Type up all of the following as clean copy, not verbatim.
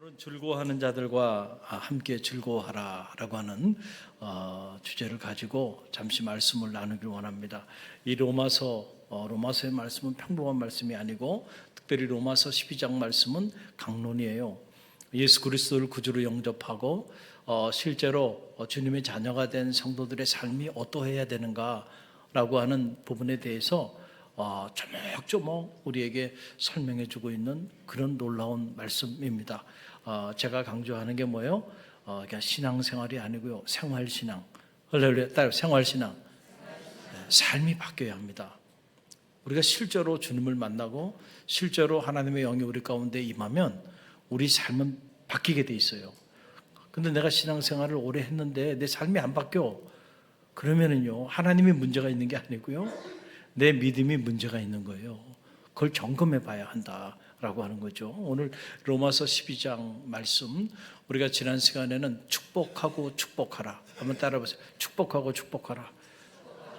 오늘은 즐거워하는 자들과 함께 즐거워하라라고 하는 주제를 가지고 잠시 말씀을 나누길 원합니다. 이 로마서의 말씀은 평범한 말씀이 아니고 특별히 로마서 12장 말씀은 강론이에요. 예수 그리스도를 구주로 영접하고 실제로 주님의 자녀가 된 성도들의 삶이 어떠해야 되는가라고 하는 부분에 대해서 조목조목 우리에게 설명해 주고 있는 그런 놀라운 말씀입니다. 제가 강조하는 게 뭐예요? 그냥 신앙생활이 아니고요, 생활신앙. 할렐루야, 생활신앙. 삶이 바뀌어야 합니다. 우리가 실제로 주님을 만나고 실제로 하나님의 영이 우리 가운데 임하면 우리 삶은 바뀌게 돼 있어요. 근데 내가 신앙생활을 오래 했는데 내 삶이 안 바뀌어. 그러면은요, 하나님이 문제가 있는 게 아니고요, 내 믿음이 문제가 있는 거예요. 그걸 점검해 봐야 한다라고 하는 거죠. 오늘 로마서 12장 말씀, 우리가 지난 시간에는 축복하고 축복하라, 한번 따라 보세요. 축복하고 축복하라,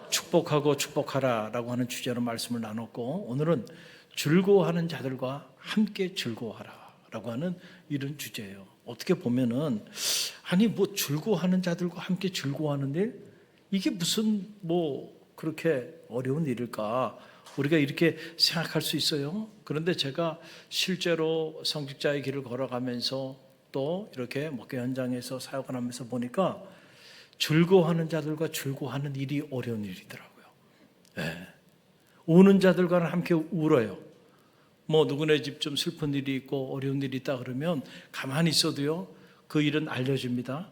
축복하고 축복하라라고 하는 주제로 말씀을 나눴고, 오늘은 즐거워하는 자들과 함께 즐거워하라라고 하는 이런 주제예요. 어떻게 보면은 아니 뭐 즐거워하는 자들과 함께 즐거워하는 일, 이게 무슨 그렇게 어려운 일일까? 우리가 이렇게 생각할 수 있어요. 그런데 제가 실제로 성직자의 길을 걸어가면서 또 이렇게 목회 현장에서 사역을 하면서 보니까 즐거워하는 자들과 즐거워하는 일이 어려운 일이더라고요. 네. 우는 자들과는 함께 울어요. 누구네 집 좀 슬픈 일이 있고 어려운 일이 있다 그러면 가만히 있어도요, 그 일은 알려집니다.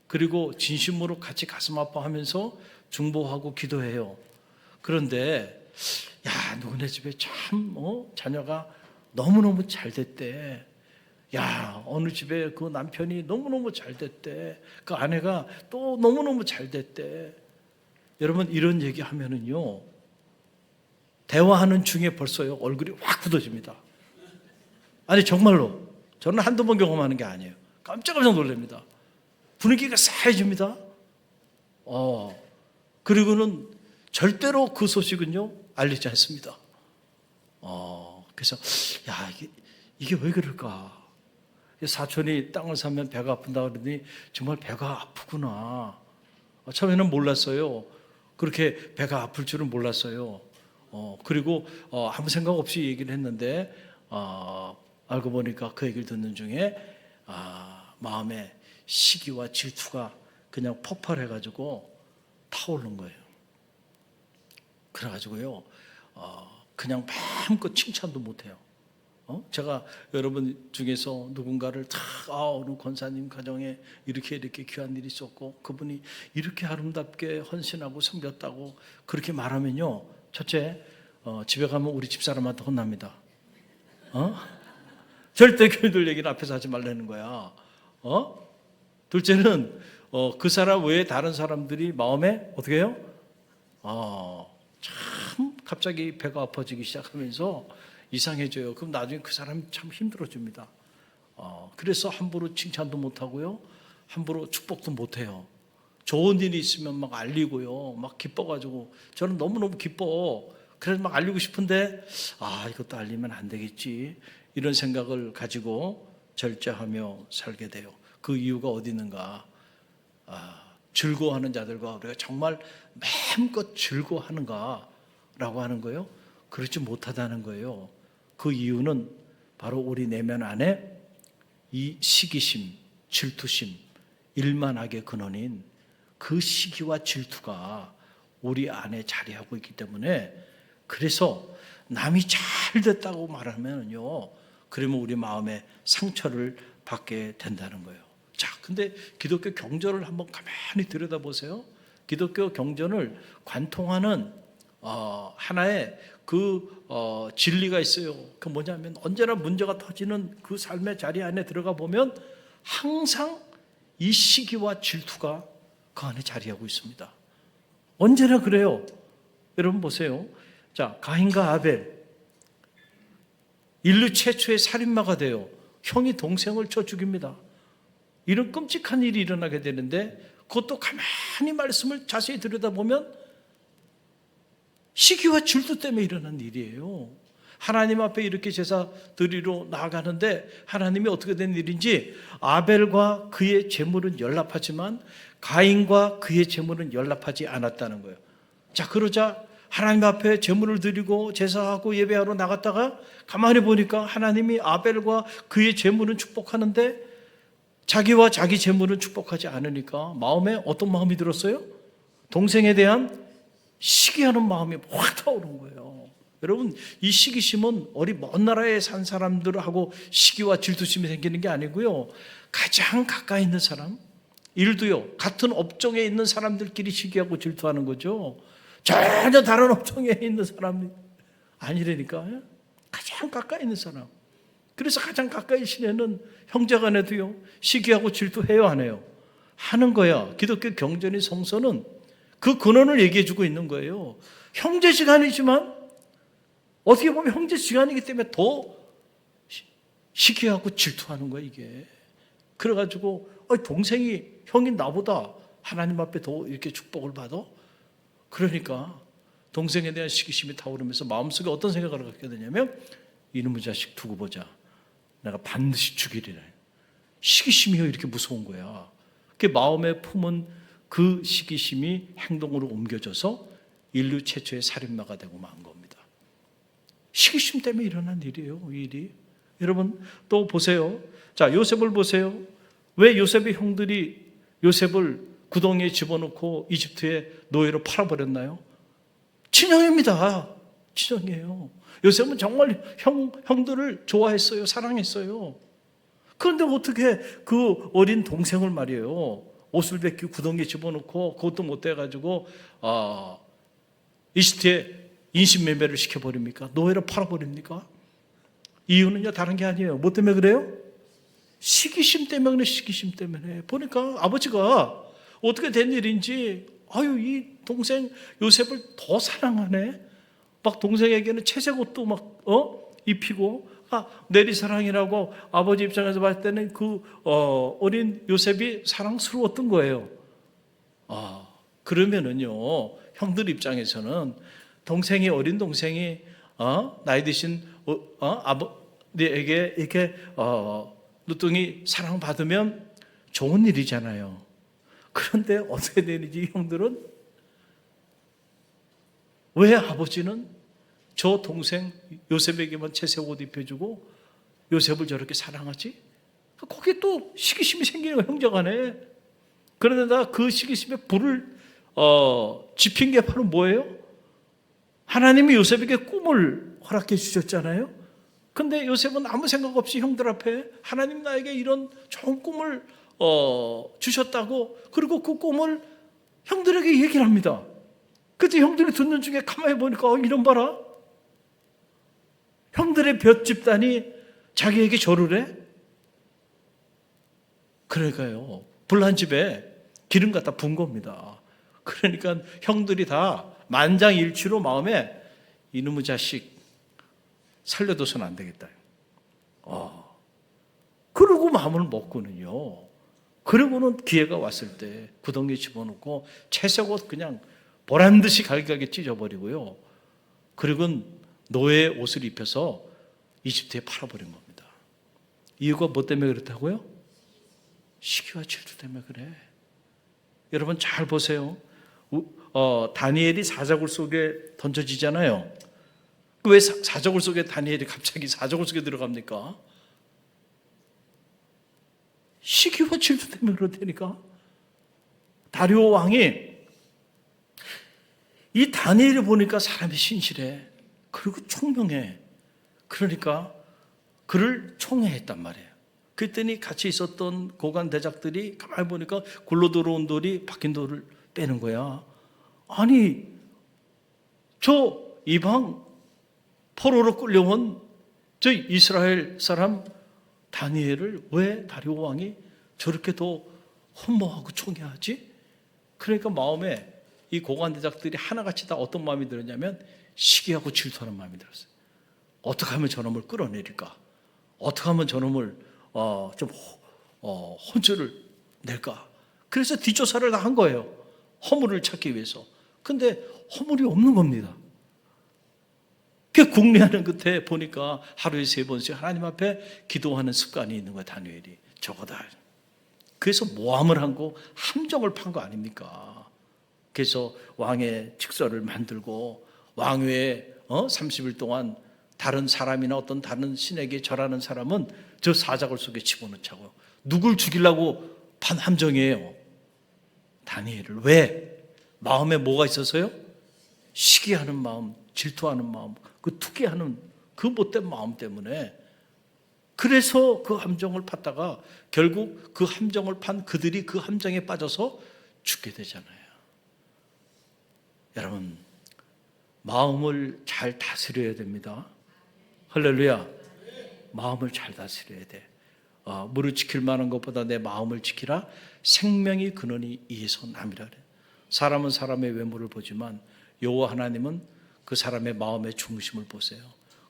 그리고 진심으로 같이 가슴 아파하면서 중보하고 기도해요. 그런데 누구네 집에 참 자녀가 너무너무 잘 됐대. 어느 집에 그 남편이 너무너무 잘 됐대. 그 아내가 또 너무너무 잘 됐대. 여러분, 이런 얘기 하면은요, 대화하는 중에 벌써요 얼굴이 확 굳어집니다. 아니 정말로 저는 한두 번 경험하는 게 아니에요. 깜짝깜짝 놀랍니다. 분위기가 싸해집니다. 그리고는 절대로 그 소식은요 알리지 않습니다. 그래서 이게 왜 그럴까? 사촌이 땅을 사면 배가 아픈다 그러더니 정말 배가 아프구나. 처음에는 몰랐어요. 그렇게 배가 아플 줄은 몰랐어요. 그리고 아무 생각 없이 얘기를 했는데 알고 보니까 그 얘기를 듣는 중에 마음에 시기와 질투가 그냥 폭발해가지고 타오른 거예요. 그래가지고요, 그냥 마음껏 칭찬도 못해요. 제가 여러분 중에서 누군가를 어느 권사님 가정에 이렇게 귀한 일이 있었고 그분이 이렇게 아름답게 헌신하고 섬겼다고 그렇게 말하면요, 첫째, 집에 가면 우리 집사람한테 혼납니다. 절대 교인들 얘기는 앞에서 하지 말라는 거야. 둘째는 그 사람 외에 다른 사람들이 마음에 어떻게 해요? 참 갑자기 배가 아파지기 시작하면서 이상해져요. 그럼 나중에 그 사람이 참 힘들어집니다. 그래서 함부로 칭찬도 못하고요, 함부로 축복도 못해요. 좋은 일이 있으면 막 알리고요, 막 기뻐가지고 저는 너무너무 기뻐. 그래서 막 알리고 싶은데 이것도 알리면 안 되겠지, 이런 생각을 가지고 절제하며 살게 돼요. 그 이유가 어디 있는가? 즐거워하는 자들과 우리가 정말 마음껏 즐거워하는가라고 하는 거예요. 그렇지 못하다는 거예요. 그 이유는 바로 우리 내면 안에 이 시기심, 질투심, 일만하게 근원인 그 시기와 질투가 우리 안에 자리하고 있기 때문에, 그래서 남이 잘 됐다고 말하면요, 그러면 우리 마음에 상처를 받게 된다는 거예요. 자, 근데 기독교 경전을 한번 가만히 들여다보세요. 기독교 경전을 관통하는 하나의 진리가 있어요. 그 뭐냐면, 언제나 문제가 터지는 그 삶의 자리 안에 들어가 보면 항상 이 시기와 질투가 그 안에 자리하고 있습니다. 언제나 그래요. 여러분 보세요. 자, 가인과 아벨, 인류 최초의 살인마가 돼요. 형이 동생을 쳐 죽입니다. 이런 끔찍한 일이 일어나게 되는데, 그것도 가만히 말씀을 자세히 들여다보면 시기와 질투 때문에 일어난 일이에요. 하나님 앞에 이렇게 제사 드리러 나아가는데 하나님이 어떻게 된 일인지 아벨과 그의 제물은 연락하지만 가인과 그의 제물은 연락하지 않았다는 거예요. 자, 그러자 하나님 앞에 제물을 드리고 제사하고 예배하러 나갔다가 가만히 보니까 하나님이 아벨과 그의 제물은 축복하는데 자기와 자기 제물은 축복하지 않으니까 마음에 어떤 마음이 들었어요? 동생에 대한 시기하는 마음이 확 타오른 거예요. 여러분, 이 시기심은 어디 먼 나라에 산 사람들하고 시기와 질투심이 생기는 게 아니고요, 가장 가까이 있는 사람, 일도요, 같은 업종에 있는 사람들끼리 시기하고 질투하는 거죠. 전혀 다른 업종에 있는 사람이 아니라니까. 가장 가까이 있는 사람. 그래서 가장 가까이 지내는 형제간에도요, 시기하고 질투해요, 안 해요? 하는 거야. 기독교 경전의 성서는 그 근원을 얘기해 주고 있는 거예요. 형제지간이지만 어떻게 보면 형제지간이기 때문에 더 시기하고 질투하는 거야, 이게. 그래가지고 동생이 형이 나보다 하나님 앞에 더 이렇게 축복을 받아? 그러니까 동생에 대한 시기심이 타오르면서 마음속에 어떤 생각을 갖게 되냐면, 이놈의 자식 두고 보자, 내가 반드시 죽이리라. 시기심이 이렇게 무서운 거야. 그 마음에 품은 그 시기심이 행동으로 옮겨져서 인류 최초의 살인마가 되고 만 겁니다. 시기심 때문에 일어난 일이에요, 이 일이. 여러분 또 보세요. 자, 요셉을 보세요. 왜 요셉의 형들이 요셉을 구덩이에 집어넣고 이집트의 노예로 팔아버렸나요? 친형입니다. 친형이에요. 요셉은 정말 형들을 좋아했어요. 사랑했어요. 그런데 어떻게 그 어린 동생을 말이에요, 옷을 벗기고 구덩이에 집어넣고 그것도 못 돼가지고 이집트에 인신매매를 시켜버립니까? 노예로 팔아버립니까? 이유는요, 다른 게 아니에요. 뭐 때문에 그래요? 시기심 때문에 그래. 시기심 때문에. 보니까 아버지가 어떻게 된 일인지, 이 동생 요셉을 더 사랑하네. 막 동생에게는 채색 옷도 막 입히고, 내리사랑이라고 아버지 입장에서 봤을 때는 그 어린 요셉이 사랑스러웠던 거예요. 그러면은요, 형들 입장에서는 동생이, 어린 동생이 나이 드신 아버지에게 이렇게 누뚱이 사랑받으면 좋은 일이잖아요. 그런데 어떻게 되는지 형들은, 왜 아버지는 저 동생 요셉에게만 채색 옷 입혀주고 요셉을 저렇게 사랑하지? 거기에 또 시기심이 생기는 거예요, 형제간에. 그런데다 그 시기심에 불을 지핀 게 바로 뭐예요? 하나님이 요셉에게 꿈을 허락해 주셨잖아요. 근데 요셉은 아무 생각 없이 형들 앞에 하나님 나에게 이런 좋은 꿈을 주셨다고, 그리고 그 꿈을 형들에게 얘기를 합니다. 그때 형들이 듣는 중에 가만히 보니까 이런 봐라, 형들의 몇 집단이 자기에게 절을 해? 그러니까요, 불난 집에 기름 갖다 분 겁니다. 그러니까 형들이 다 만장일치로 마음에, 이놈의 자식 살려둬서는 안 되겠다. 그러고 마음을 먹고는요, 그러고는 기회가 왔을 때 구덩이에 집어넣고 채색 옷 그냥 보란듯이 갈기갈기 찢어버리고요, 그리고는 노예의 옷을 입혀서 이집트에 팔아버린 겁니다. 이유가 뭐 때문에 그렇다고요? 시기와 질투 때문에 그래. 여러분 잘 보세요. 다니엘이 사자굴 속에 던져지잖아요. 왜 사자굴 속에 다니엘이 갑자기 사자굴 속에 들어갑니까? 시기와 질투 때문에 그렇다니까. 다리오 왕이 이 다니엘을 보니까 사람이 신실해. 그리고 총명해. 그러니까 그를 총애했단 말이에요. 그랬더니 같이 있었던 고관 대작들이 가만히 보니까 굴러 들어온 돌이 박힌 돌을 빼는 거야. 아니, 저 이방 포로로 끌려온 저 이스라엘 사람 다니엘을 왜 다리오 왕이 저렇게 더 흠모하고 총애하지? 그러니까 마음에 이 고관 대작들이 하나같이 다 어떤 마음이 들었냐면, 시기하고 질투하는 마음이 들었어요. 어떻게 하면 저놈을 끌어내릴까? 어떻게 하면 저놈을 좀 혼쭐을 낼까? 그래서 뒷조사를 다 한 거예요. 허물을 찾기 위해서. 근데 허물이 없는 겁니다. 그 궁리하는 끝에 보니까 하루에 3번씩 하나님 앞에 기도하는 습관이 있는 거야, 다니엘이. 저거다. 그래서 모함을 한 거, 함정을 판 거 아닙니까? 그래서 왕의 직서를 만들고 왕위에 30일 동안 다른 사람이나 어떤 다른 신에게 절하는 사람은 저 사자굴 속에 집어넣자고요. 누굴 죽이려고 판 함정이에요. 다니엘을. 왜? 마음에 뭐가 있어서요? 시기하는 마음, 질투하는 마음, 그 투기하는 그 못된 마음 때문에. 그래서 그 함정을 팠다가 결국 그 함정을 판 그들이 그 함정에 빠져서 죽게 되잖아요. 여러분, 마음을 잘 다스려야 됩니다. 할렐루야. 마음을 잘 다스려야 돼. 무릇 지킬 만한 것보다 내 마음을 지키라. 생명이 근원이 이에서 남이라 그래. 사람은 사람의 외모를 보지만 여호와 하나님은 그 사람의 마음의 중심을 보세요.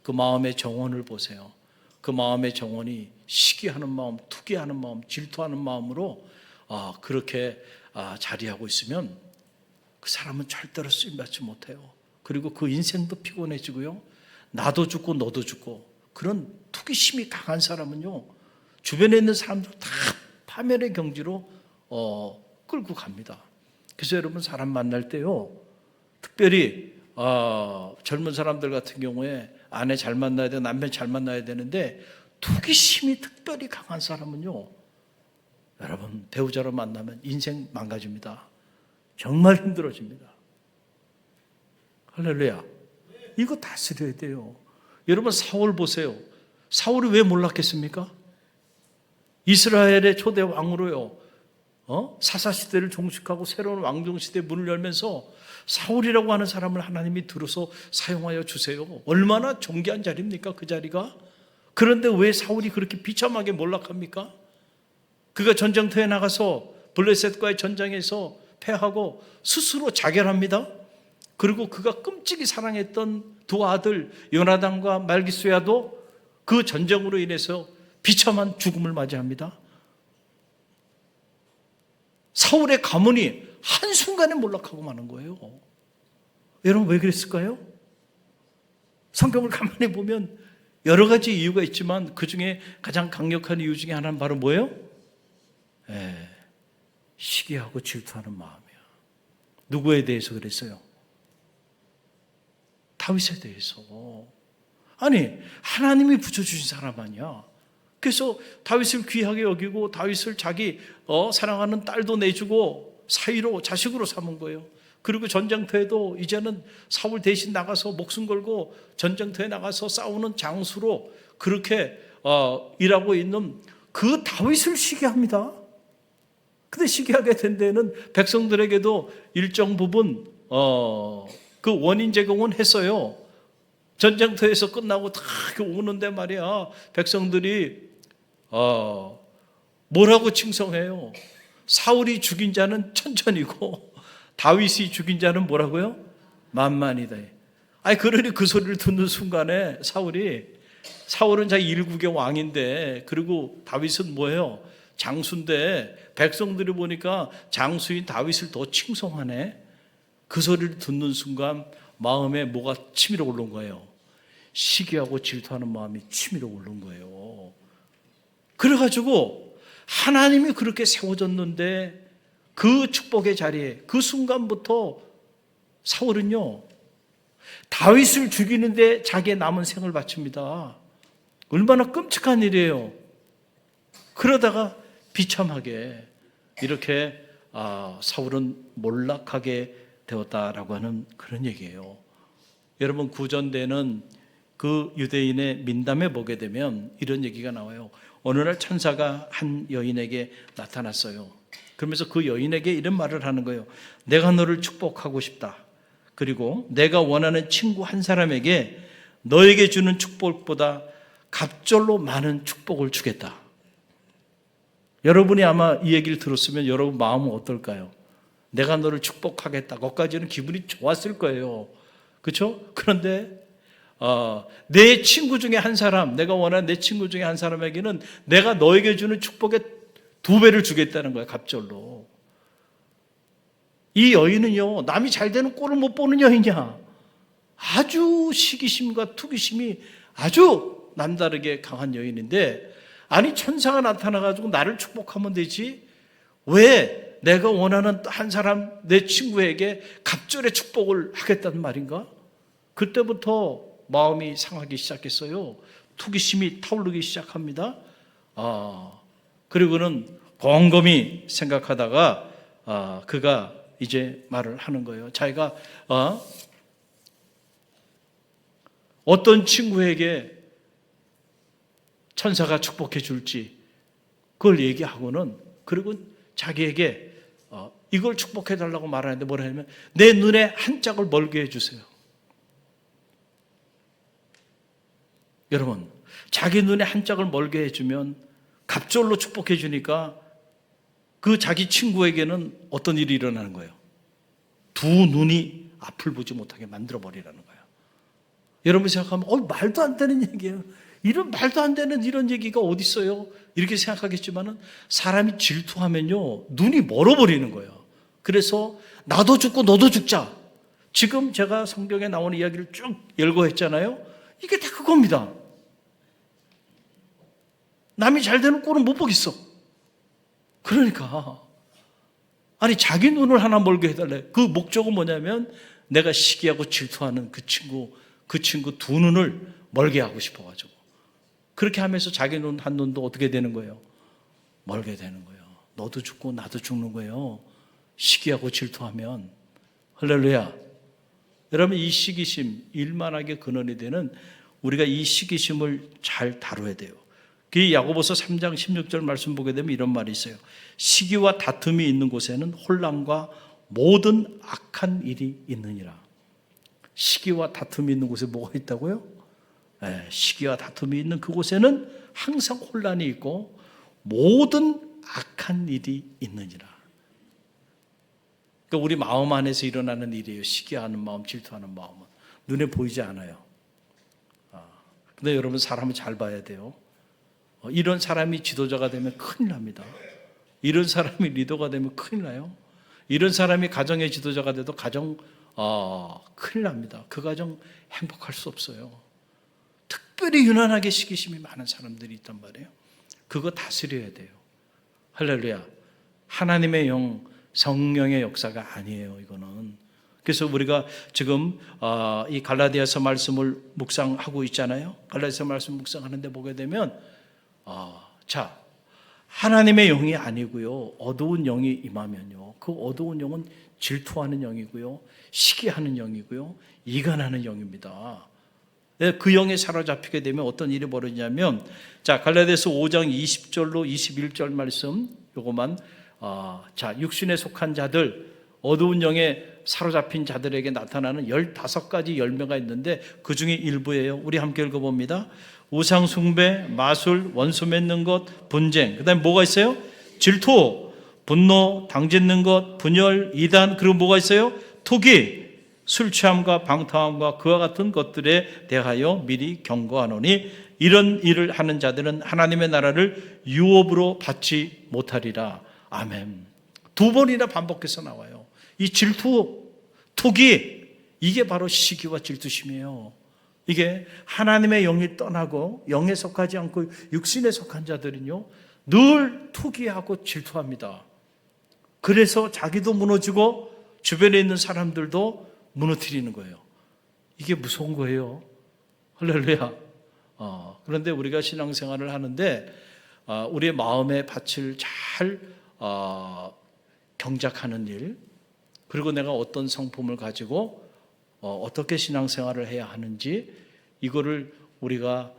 그 마음의 정원을 보세요. 그 마음의 정원이 시기하는 마음, 투기하는 마음, 질투하는 마음으로 그렇게 자리하고 있으면 그 사람은 절대로 쓰임받지 못해요. 그리고 그 인생도 피곤해지고요. 나도 죽고 너도 죽고. 그런 투기심이 강한 사람은요, 주변에 있는 사람들 다 파멸의 경지로 끌고 갑니다. 그래서 여러분, 사람 만날 때요, 특별히 젊은 사람들 같은 경우에 아내 잘 만나야 되고 남편 잘 만나야 되는데 투기심이 특별히 강한 사람은요, 여러분, 배우자로 만나면 인생 망가집니다. 정말 힘들어집니다. 할렐루야. 이거 다스려야 돼요. 여러분, 사울 보세요. 사울이 왜 몰락했습니까? 이스라엘의 초대 왕으로요, 사사시대를 종식하고 새로운 왕정시대의 문을 열면서 사울이라고 하는 사람을 하나님이 들어서 사용하여 주세요. 얼마나 존귀한 자리입니까, 그 자리가? 그런데 왜 사울이 그렇게 비참하게 몰락합니까? 그가 전쟁터에 나가서 블레셋과의 전쟁에서 패하고 스스로 자결합니다. 그리고 그가 끔찍이 사랑했던 두 아들 요나단과 말기수야도 그 전쟁으로 인해서 비참한 죽음을 맞이합니다. 사울의 가문이 한순간에 몰락하고 마는 거예요. 여러분, 왜 그랬을까요? 성경을 가만히 보면 여러 가지 이유가 있지만 그 중에 가장 강력한 이유 중에 하나는 바로 뭐예요? 시기하고 질투하는 마음이야. 누구에 대해서 그랬어요? 다윗에 대해서. 아니, 하나님이 붙여주신 사람 아니야. 그래서 다윗을 귀하게 여기고 다윗을 자기 사랑하는 딸도 내주고 사위로, 자식으로 삼은 거예요. 그리고 전쟁터에도 이제는 사울 대신 나가서 목숨 걸고 전쟁터에 나가서 싸우는 장수로 그렇게 일하고 있는 그 다윗을 시기합니다. 근데 시기하게 된 데는 백성들에게도 일정 부분 그 원인 제공은 했어요. 전쟁터에서 끝나고 다 오는데 말이야, 백성들이 뭐라고 칭송해요? 사울이 죽인 자는 천천이고 다윗이 죽인 자는 뭐라고요? 만만이다. 아니, 그러니 그 소리를 듣는 순간에 사울은 자기 일국의 왕인데, 그리고 다윗은 뭐예요? 장수인데 백성들이 보니까 장수인 다윗을 더 칭송하네. 그 소리를 듣는 순간 마음에 뭐가 치밀어 오른 거예요? 시기하고 질투하는 마음이 치밀어 오른 거예요. 그래가지고 하나님이 그렇게 세워졌는데 그 축복의 자리에 그 순간부터 사울은요, 다윗을 죽이는데 자기의 남은 생을 바칩니다. 얼마나 끔찍한 일이에요. 그러다가 비참하게 이렇게 사울은 몰락하게 되었다라고 하는 그런 얘기예요. 여러분, 구전되는 그 유대인의 민담에 보게 되면 이런 얘기가 나와요. 어느 날 천사가 한 여인에게 나타났어요. 그러면서 그 여인에게 이런 말을 하는 거예요. 내가 너를 축복하고 싶다. 그리고 내가 원하는 친구 한 사람에게 너에게 주는 축복보다 갑절로 많은 축복을 주겠다. 여러분이 아마 이 얘기를 들었으면 여러분 마음은 어떨까요? 내가 너를 축복하겠다. 거기까지는 기분이 좋았을 거예요. 그렇죠? 그런데 내 친구 중에 한 사람, 내가 원하는 내 친구 중에 한 사람에게는 내가 너에게 주는 축복의 2배를 주겠다는 거야, 갑절로. 이 여인은요, 남이 잘 되는 꼴을 못 보는 여인이야. 아주 시기심과 투기심이 아주 남다르게 강한 여인인데, 아니 천사가 나타나가지고 나를 축복하면 되지 왜 내가 원하는 한 사람 내 친구에게 갑절의 축복을 하겠다는 말인가? 그때부터 마음이 상하기 시작했어요. 투기심이 타오르기 시작합니다. 그리고는 곰곰이 생각하다가 그가 이제 말을 하는 거예요. 자기가 어떤 친구에게 천사가 축복해 줄지 그걸 얘기하고는, 그리고 자기에게 이걸 축복해 달라고 말하는데 뭐라 하냐면 내 눈에 한 짝을 멀게 해주세요. 여러분, 자기 눈에 한 짝을 멀게 해주면 갑절로 축복해 주니까 그 자기 친구에게는 어떤 일이 일어나는 거예요? 두 눈이 앞을 보지 못하게 만들어 버리라는 거예요. 여러분 생각하면 말도 안 되는 얘기예요. 이런 말도 안 되는 이런 얘기가 어디 있어요? 이렇게 생각하겠지만은 사람이 질투하면요 눈이 멀어버리는 거예요. 그래서 나도 죽고 너도 죽자. 지금 제가 성경에 나오는 이야기를 쭉 열거했잖아요. 이게 다 그겁니다. 남이 잘 되는 꼴은 못 보겠어. 그러니까 아니 자기 눈을 하나 멀게 해달래. 그 목적은 뭐냐면 내가 시기하고 질투하는 그 친구 두 눈을 멀게 하고 싶어가지고, 그렇게 하면서 자기 눈 한 눈도 어떻게 되는 거예요? 멀게 되는 거예요. 너도 죽고 나도 죽는 거예요. 시기하고 질투하면. 할렐루야. 여러분, 이 시기심, 일만하게 근원이 되는 우리가 이 시기심을 잘 다뤄야 돼요. 그 야고보서 3장 16절 말씀 보게 되면 이런 말이 있어요. 시기와 다툼이 있는 곳에는 혼란과 모든 악한 일이 있느니라. 시기와 다툼이 있는 곳에 뭐가 있다고요? 네, 시기와 다툼이 있는 그곳에는 항상 혼란이 있고 모든 악한 일이 있느니라. 그러니까 우리 마음 안에서 일어나는 일이에요. 시기하는 마음, 질투하는 마음은 눈에 보이지 않아요. 근데 여러분, 사람을 잘 봐야 돼요. 이런 사람이 지도자가 되면 큰일 납니다. 이런 사람이 리더가 되면 큰일 나요. 이런 사람이 가정의 지도자가 돼도 가정 큰일 납니다. 그 가정 행복할 수 없어요. 특별히 유난하게 시기심이 많은 사람들이 있단 말이에요. 그거 다스려야 돼요. 할렐루야. 하나님의 영, 성령의 역사가 아니에요, 이거는. 그래서 우리가 지금 이 갈라디아서 말씀을 묵상하고 있잖아요. 갈라디아서 말씀 묵상하는데 보게 되면 자, 하나님의 영이 아니고요, 어두운 영이 임하면요, 그 어두운 영은 질투하는 영이고요, 시기하는 영이고요, 이간하는 영입니다. 그 영에 사로잡히게 되면 어떤 일이 벌어지냐면, 자, 갈라디아서 5장 20절로 21절 말씀 요거만 자, 육신에 속한 자들, 어두운 영에 사로잡힌 자들에게 나타나는 15가지 열매가 있는데 그 중에 일부예요. 우리 함께 읽어봅니다. 우상 숭배, 마술, 원수 맺는 것, 분쟁. 그 다음에 뭐가 있어요? 질투, 분노, 당짓는 것, 분열, 이단. 그리고 뭐가 있어요? 투기, 술 취함과 방탕함과 그와 같은 것들에 대하여 미리 경고하노니 이런 일을 하는 자들은 하나님의 나라를 유업으로 받지 못하리라. 아멘. 2번이나 반복해서 나와요. 이 질투, 투기, 이게 바로 시기와 질투심이에요. 이게 하나님의 영이 떠나고 영에 속하지 않고 육신에 속한 자들은요, 늘 투기하고 질투합니다. 그래서 자기도 무너지고 주변에 있는 사람들도 무너뜨리는 거예요. 이게 무서운 거예요. 할렐루야. 그런데 우리가 신앙생활을 하는데 우리의 마음의 밭을 잘 경작하는 일, 그리고 내가 어떤 성품을 가지고 어떻게 신앙생활을 해야 하는지, 이거를 우리가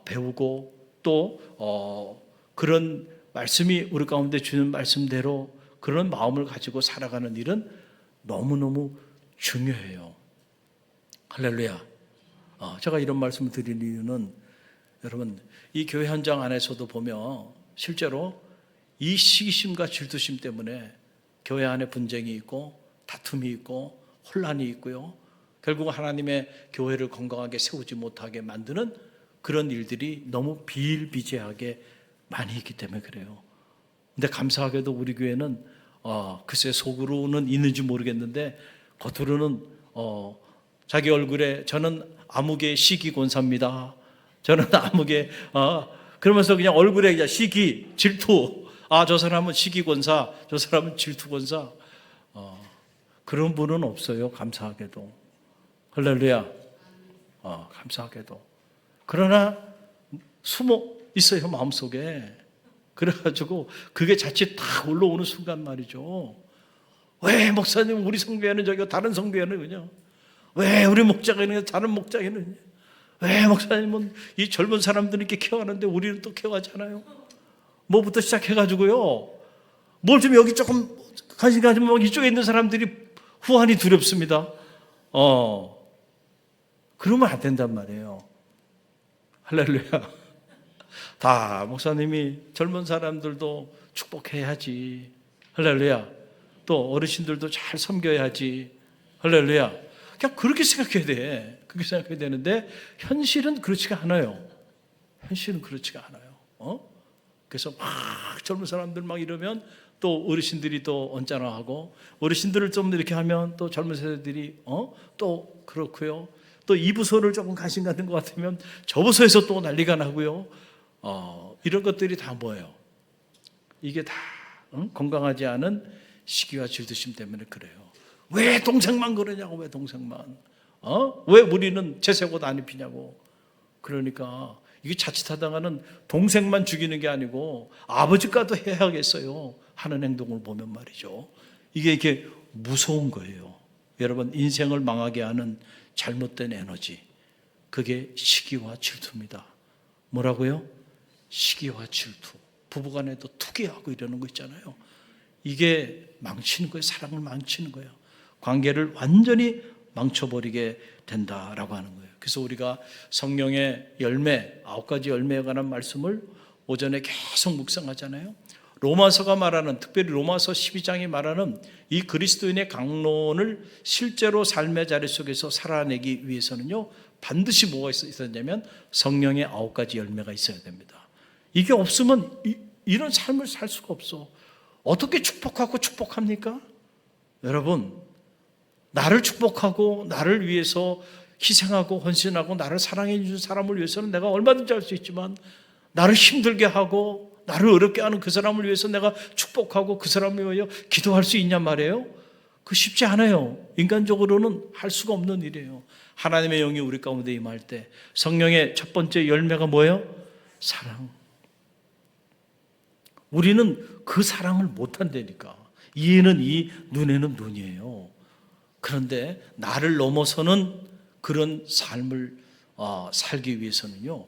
배우고 또 그런 말씀이 우리 가운데 주는 말씀대로 그런 마음을 가지고 살아가는 일은 너무너무 중요해요. 할렐루야. 제가 이런 말씀을 드리는 이유는, 여러분, 이 교회 현장 안에서도 보면 실제로 이 시기심과 질투심 때문에 교회 안에 분쟁이 있고 다툼이 있고 혼란이 있고요, 결국 하나님의 교회를 건강하게 세우지 못하게 만드는 그런 일들이 너무 비일비재하게 많이 있기 때문에 그래요. 근데 감사하게도 우리 교회는 글쎄 속으로는 있는지 모르겠는데 겉으로는 자기 얼굴에 저는 암흑의 시기권사입니다. 저는 암흑의 그러면서 그냥 얼굴에 그냥 시기, 질투. 저 사람은 시기권사, 저 사람은 질투권사. 그런 분은 없어요. 감사하게도. 할렐루야. 감사하게도. 그러나 숨어 있어요, 마음속에. 그래가지고 그게 자칫 딱 올라오는 순간 말이죠. 왜 목사님 우리 성교회는 저기요, 다른 성교회는 그냥 왜 우리 목장에는 다른 목장에는 왜 목사님은 이 젊은 사람들이 이렇게 케어하는데 우리는 또 케어하잖아요. 뭐부터 시작해가지고요. 뭘 좀 여기 조금 관심 가지면 이쪽에 있는 사람들이 후환이 두렵습니다. 그러면 안 된단 말이에요. 할렐루야. 다 목사님이 젊은 사람들도 축복해야지. 할렐루야. 또 어르신들도 잘 섬겨야지. 할렐루야. 그냥 그렇게 생각해야 돼. 그렇게 생각해야 되는데 현실은 그렇지가 않아요. 현실은 그렇지가 않아요. 그래서 막 젊은 사람들 막 이러면 또 어르신들이 또 언짢아하고, 어르신들을 좀 이렇게 하면 또 젊은 세대들이 또 그렇고요. 또 이 부서를 조금 관심 갖는 것 같으면 저 부서에서 또 난리가 나고요. 이런 것들이 다 뭐예요? 이게 다 건강하지 않은 시기와 질투심 때문에 그래요. 왜 동생만 그러냐고, 왜 동생만? 왜 우리는 제색 옷 안 입히냐고. 그러니까 이게 자칫하다가는 동생만 죽이는 게 아니고 아버지과도 해야겠어요. 하는 행동을 보면 말이죠. 이게 이렇게 무서운 거예요. 여러분, 인생을 망하게 하는 잘못된 에너지, 그게 시기와 질투입니다. 뭐라고요? 시기와 질투. 부부간에도 투기하고 이러는 거 있잖아요. 이게 망치는 거예요. 사랑을 망치는 거예요. 관계를 완전히 망쳐버리게 된다라고 하는 거예요. 그래서 우리가 성령의 열매, 9가지 열매에 관한 말씀을 오전에 계속 묵상하잖아요. 로마서가 말하는, 특별히 로마서 12장이 말하는 이 그리스도인의 강론을 실제로 삶의 자리 속에서 살아내기 위해서는요, 반드시 뭐가 있었냐면 성령의 9가지 열매가 있어야 됩니다. 이게 없으면 이런 삶을 살 수가 없어. 어떻게 축복하고 축복합니까? 여러분, 나를 축복하고 나를 위해서 희생하고 헌신하고 나를 사랑해 주는 사람을 위해서는 내가 얼마든지 할 수 있지만, 나를 힘들게 하고 나를 어렵게 하는 그 사람을 위해서 내가 축복하고 그 사람을 위하여 기도할 수 있냔 말이에요. 그거 쉽지 않아요. 인간적으로는 할 수가 없는 일이에요. 하나님의 영이 우리 가운데 임할 때 성령의 첫 번째 열매가 뭐예요? 사랑. 우리는 그 사랑을 못한다니까. 이에는 이, 눈에는 눈이에요. 그런데 나를 넘어서는 그런 삶을 살기 위해서는요,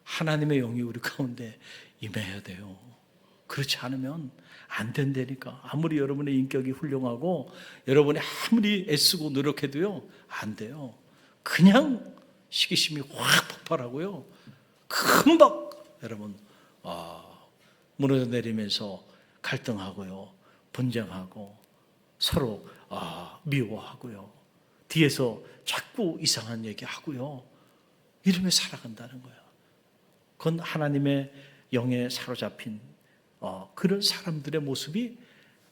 하나님의 영이 우리 가운데 임해야 돼요. 그렇지 않으면 안 된다니까. 아무리 여러분의 인격이 훌륭하고 여러분이 아무리 애쓰고 노력해도요, 안 돼요. 그냥 시기심이 확 폭발하고요, 금방 여러분 무너져 내리면서 갈등하고요, 분쟁하고 서로 미워하고요, 뒤에서 자꾸 이상한 얘기하고요, 이러며 살아간다는 거예요. 그건 하나님의 영에 사로잡힌 그런 사람들의 모습이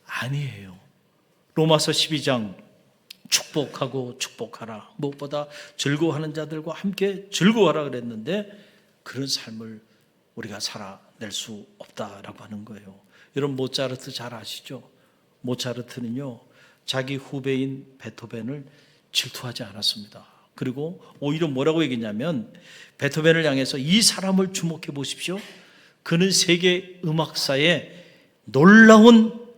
아니에요. 로마서 12장, 축복하고 축복하라, 무엇보다 즐거워하는 자들과 함께 즐거워하라 그랬는데 그런 삶을 우리가 살아낼 수 없다라고 하는 거예요. 여러분, 모차르트 잘 아시죠? 모차르트는요, 자기 후배인 베토벤을 질투하지 않았습니다. 그리고 오히려 뭐라고 얘기했냐면, 베토벤을 향해서 이 사람을 주목해 보십시오. 그는 세계 음악사에 놀라운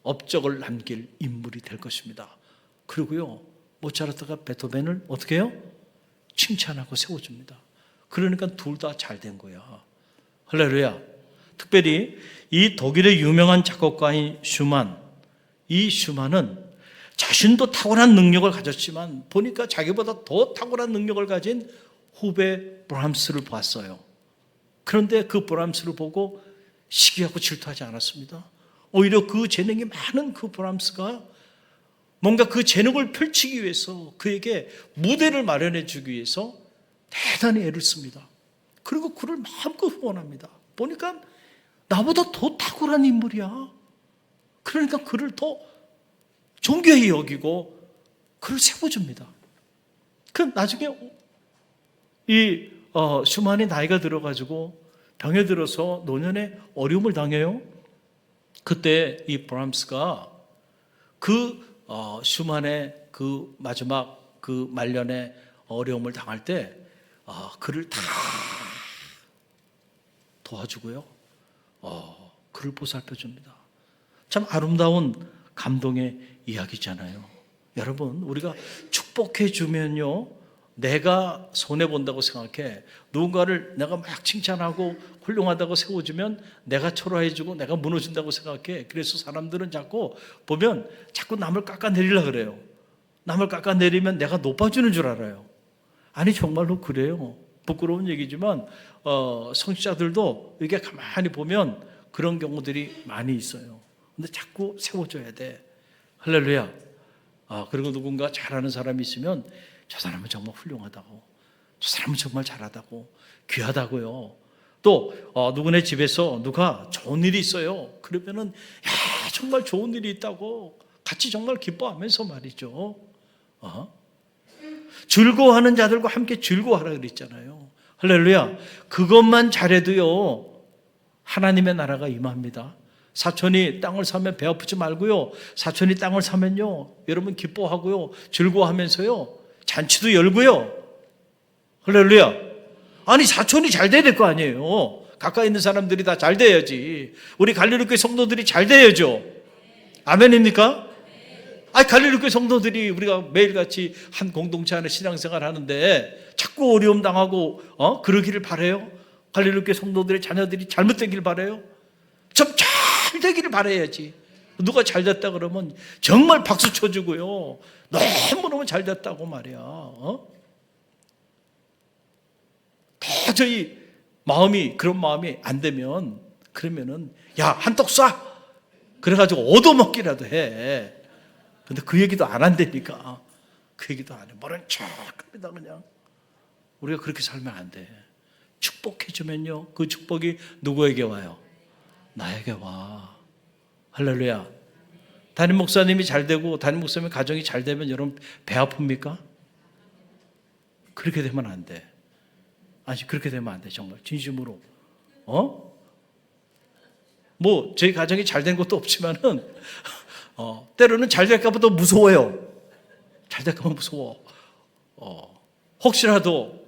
업적을 남길 인물이 될 것입니다. 그리고요, 모차르트가 베토벤을 어떻게 해요? 칭찬하고 세워줍니다. 그러니까 둘 다 잘 된 거야. 할렐루야. 특별히 이 독일의 유명한 작곡가인 슈만, 이 슈만은 자신도 탁월한 능력을 가졌지만 보니까 자기보다 더 탁월한 능력을 가진 후배 브람스를 봤어요. 그런데 그 브람스를 보고 시기하고 질투하지 않았습니다. 오히려 그 재능이 많은 그 브람스가 뭔가 그 재능을 펼치기 위해서 그에게 무대를 마련해 주기 위해서 대단히 애를 씁니다. 그리고 그를 마음껏 후원합니다. 보니까 나보다 더 탁월한 인물이야. 그러니까 그를 더 존귀히 여기고 그걸 세워줍니다. 그 나중에 이 슈만이 나이가 들어가지고 병에 들어서 노년에 어려움을 당해요. 그때 이 브람스가 그 슈만의 그 마지막 그 말년에 어려움을 당할 때 그를 다 도와주고요. 그를 보살펴줍니다. 참 아름다운 감동의 이야기잖아요. 여러분, 우리가 축복해 주면요, 내가 손해본다고 생각해. 누군가를 내가 막 칭찬하고 훌륭하다고 세워주면 내가 초라해지고 내가 무너진다고 생각해. 그래서 사람들은 자꾸 보면 자꾸 남을 깎아내리려고 그래요. 남을 깎아내리면 내가 높아지는 줄 알아요. 아니, 정말로 그래요. 부끄러운 얘기지만 성취자들도 이게 가만히 보면 그런 경우들이 많이 있어요. 근데 자꾸 세워줘야 돼. 할렐루야. 그리고 누군가 잘하는 사람이 있으면 저 사람은 정말 훌륭하다고, 저 사람은 정말 잘하다고, 귀하다고요. 또 누구네 집에서 누가 좋은 일이 있어요. 그러면은 야, 정말 좋은 일이 있다고 같이 정말 기뻐하면서 말이죠. 즐거워하는 자들과 함께 즐거워하라 그랬잖아요. 할렐루야. 그것만 잘해도요, 하나님의 나라가 임합니다. 사촌이 땅을 사면 배 아프지 말고요, 사촌이 땅을 사면요, 여러분 기뻐하고요, 즐거워하면서요, 잔치도 열고요. 할렐루야. 아니, 사촌이 잘 돼야 될 거 아니에요. 가까이 있는 사람들이 다 잘 돼야지. 우리 갈릴리교회 성도들이 잘 돼야죠. 아멘입니까? 아니, 갈릴리교회 성도들이 우리가 매일같이 한 공동체 안에 신앙생활 하는데 자꾸 어려움 당하고 그러기를 바라요? 갈릴리교회 성도들의 자녀들이 잘못되길 바라요? 좀 잘 되기를 바라야지. 누가 잘 됐다 그러면 정말 박수 쳐주고요, 너무너무 잘 됐다고 말이야. 도저히 그런 마음이 안 되면, 그러면은 야, 한턱 쏴! 그래가지고 얻어먹기라도 해. 근데 그 얘기도 안 한다니까. 그 얘기도 안 해. 모른 척 합니다, 그냥. 우리가 그렇게 살면 안 돼. 축복해주면요, 그 축복이 누구에게 와요? 나에게 와. 할렐루야. 담임 목사님이 잘 되고 담임 목사님 가정이 잘 되면 여러분 배 아픕니까? 그렇게 되면 안 돼. 아니, 그렇게 되면 안 돼. 정말 진심으로. 뭐 저희 가정이 잘 된 것도 없지만은 때로는 잘 될까 봐 더 무서워요. 잘 될까 봐 무서워. 혹시라도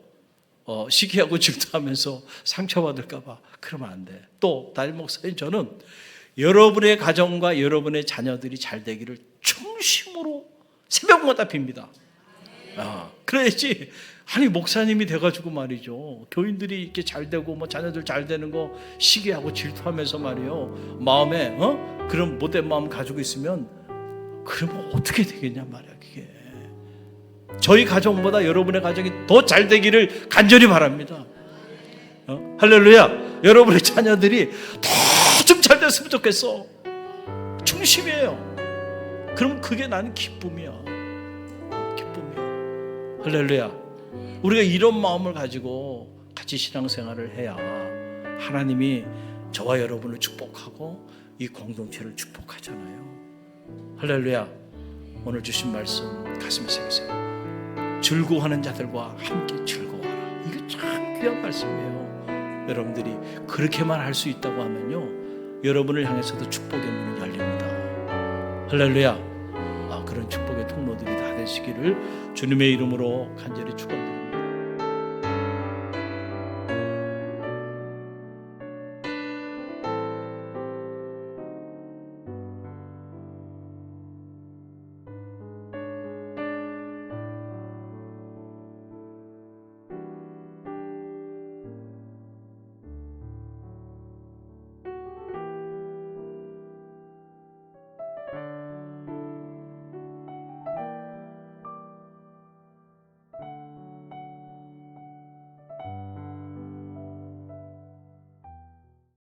시기하고 질투하면서 상처받을까 봐. 그러면 안 돼. 또 담임 목사님, 저는 여러분의 가정과 여러분의 자녀들이 잘 되기를 중심으로 새벽마다 빕니다. 그래야지. 아니, 목사님이 돼가지고 말이죠, 교인들이 이렇게 잘 되고 뭐 자녀들 잘 되는 거 시기하고 질투하면서 말이요, 마음에 그런 못된 마음 가지고 있으면 그러면 어떻게 되겠냐 말이야. 그게 저희 가정보다 여러분의 가정이 더 잘 되기를 간절히 바랍니다. 할렐루야. 여러분의 자녀들이 더 좀 잘 됐으면 좋겠어. 중심이에요. 그럼 그게 나는 기쁨이야. 기쁨이야. 할렐루야. 우리가 이런 마음을 가지고 같이 신앙생활을 해야 하나님이 저와 여러분을 축복하고 이 공동체를 축복하잖아요. 할렐루야. 오늘 주신 말씀 가슴에 새기세요. 즐거워하는 자들과 함께 즐거워하라. 이게 참 귀한 말씀이에요. 여러분들이 그렇게만 할 수 있다고 하면요, 여러분을 향해서도 축복의 문이 열립니다. 할렐루야. 그런 축복의 통로들이 다 되시기를 주님의 이름으로 간절히 축원드립니다.